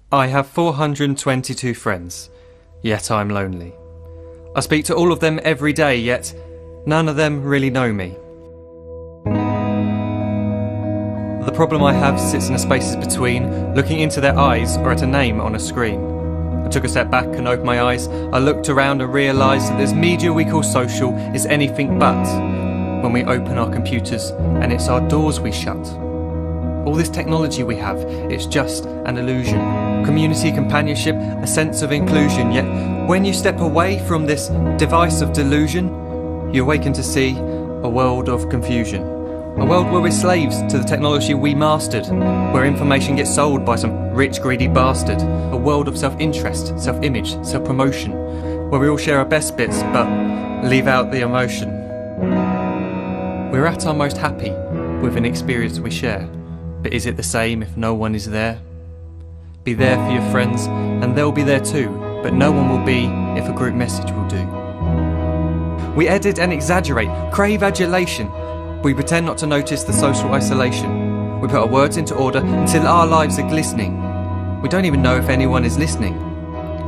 I have 422 friends, yet I'm lonely. I speak to all of them every day, yet none of them really know me. The problem I have sits in the spaces between looking into their eyes or at a name on a screen. I took a step back and opened my eyes. I looked around and realised that this media we call social is anything but when we open our computers and it's our doors we shut. All this technology we have, it's just an illusion. Community, companionship, a sense of inclusion. Yet when you step away from this device of delusion, you awaken to see a world of confusion. A world where we're slaves to the technology we mastered, where information gets sold by some rich, greedy bastard. A world of self-interest, self-image, self-promotion, where we all share our best bits but leave out the emotion. We're at our most happy with an experience we share. But is it the same if no one is there? Be there for your friends and they'll be there too, but no one will be if a group message will do. We edit and exaggerate, crave adulation. We pretend not to notice the social isolation. We put our words into order until our lives are glistening. We don't even know if anyone is listening.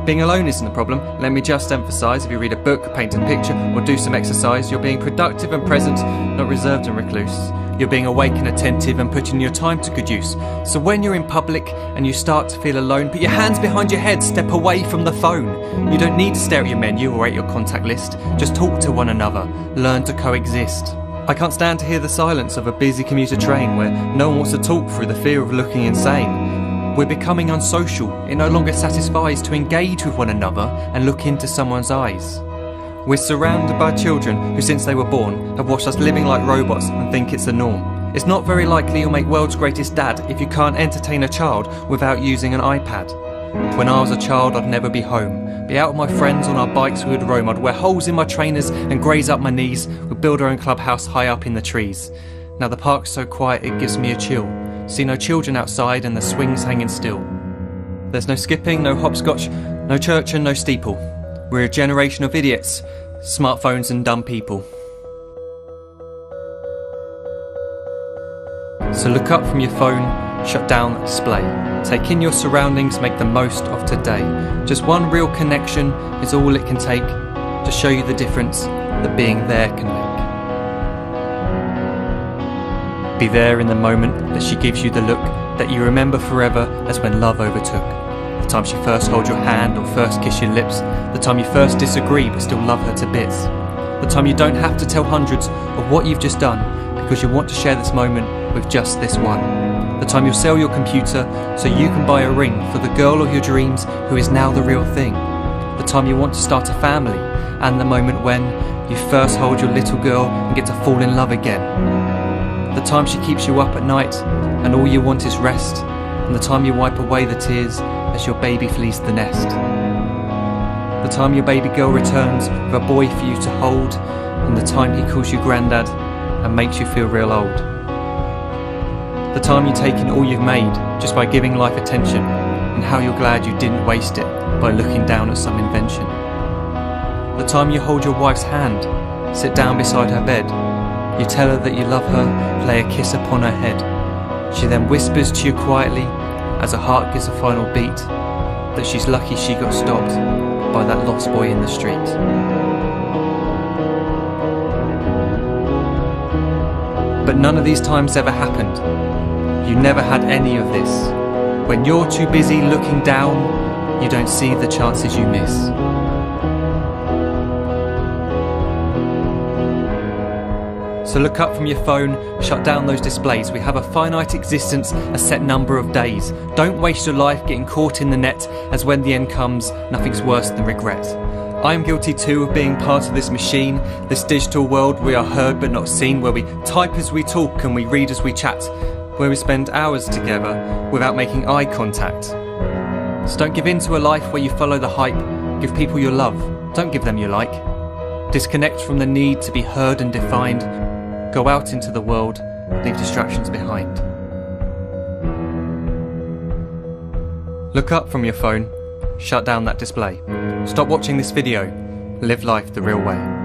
Being alone isn't the problem. Let me just emphasise, if you read a book, paint a picture or do some exercise, you're being productive and present, not reserved and recluse. You're being awake and attentive and putting your time to good use. So when you're in public and you start to feel alone, put your hands behind your head, step away from the phone. You don't need to stare at your menu or at your contact list. Just talk to one another, learn to coexist. I can't stand to hear the silence of a busy commuter train where no one wants to talk through the fear of looking insane. We're becoming unsocial. It no longer satisfies to engage with one another and look into someone's eyes. We're surrounded by children who, since they were born, have watched us living like robots and think it's the norm. It's not very likely you'll make world's greatest dad if you can't entertain a child without using an iPad. When I was a child, I'd never be home. Be out with my friends on our bikes we would roam. I'd wear holes in my trainers and graze up my knees. We'd build our own clubhouse high up in the trees. Now the park's so quiet it gives me a chill. See no children outside and the swings hanging still. There's no skipping, no hopscotch, no church and no steeple. We're a generation of idiots, smartphones and dumb people. So look up from your phone, shut down the display. Take in your surroundings, make the most of today. Just one real connection is all it can take to show you the difference that being there can make. Be there in the moment that she gives you the look that you remember forever as when love overtook. The time she first holds your hand or first kiss your lips. The time you first disagree but still love her to bits. The time you don't have to tell hundreds of what you've just done because you want to share this moment with just this one. The time you'll sell your computer so you can buy a ring for the girl of your dreams who is now the real thing. The time you want to start a family and the moment when you first hold your little girl and get to fall in love again. The time she keeps you up at night and all you want is rest. And the time you wipe away the tears as your baby flees the nest. The time your baby girl returns with a boy for you to hold, and the time he calls you granddad and makes you feel real old. The time you take in all you've made just by giving life attention, and how you're glad you didn't waste it by looking down at some invention. The time you hold your wife's hand, sit down beside her bed, you tell her that you love her, lay a kiss upon her head. She then whispers to you quietly as her heart gives a final beat that she's lucky she got stopped by that lost boy in the street. But none of these times ever happened. You never had any of this. When you're too busy looking down, you don't see the chances you miss. So look up from your phone, shut down those displays. We have a finite existence, a set number of days. Don't waste your life getting caught in the net, as when the end comes, nothing's worse than regret. I am guilty too of being part of this machine, this digital world we are heard but not seen, where we type as we talk and we read as we chat, where we spend hours together without making eye contact. So don't give in to a life where you follow the hype. Give people your love, don't give them your like. Disconnect from the need to be heard and defined. Go out into the world, leave distractions behind. Look up from your phone, shut down that display. Stop watching this video, live life the real way.